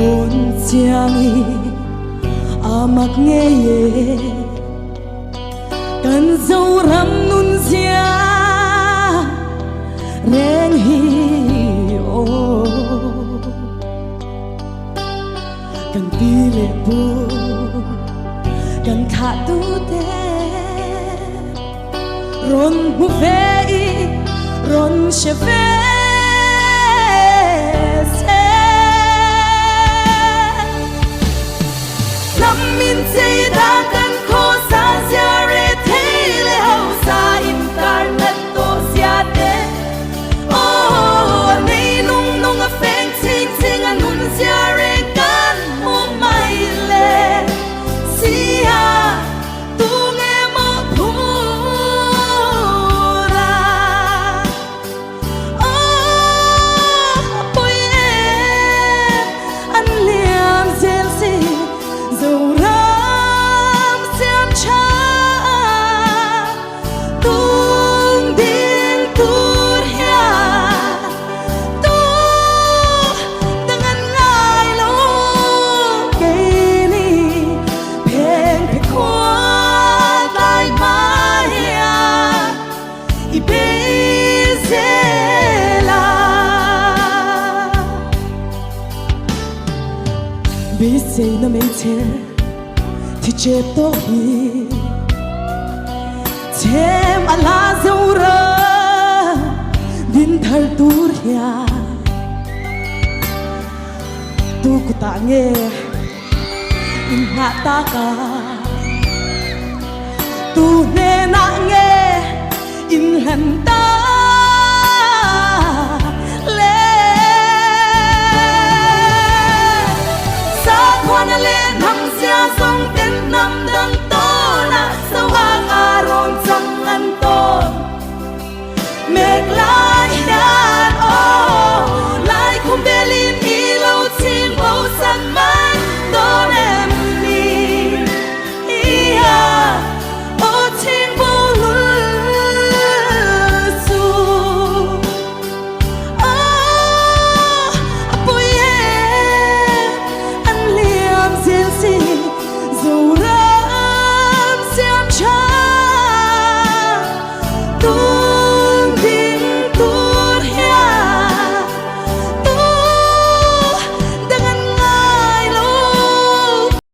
ôn chiang mặc nghe ye cần dâu rắm nun xia rèn hi ô cần ti lệ bu cần khát tu te ron mu ve ron che ve min say da kan kho sa sia re the le hau sa in kar nat to sia te oh nei nung nung a feng ching ching a nun sia re kan mo mai le sia tu nge mo phu ra oh boy an liam zel si dầu rám xem cha tung điên tuột ya tu dengan ngai lo cây ni phèn phèn khoa tai maya ibezela bise na mente thì chết tôi thêm ala dâu ra din thar turia tu ku ta nghe in hạ ta ka tu ne na nghe in hẳn ta le sa khoan lên thăm sia sông nam dang to na sa wang aron sang an to meg la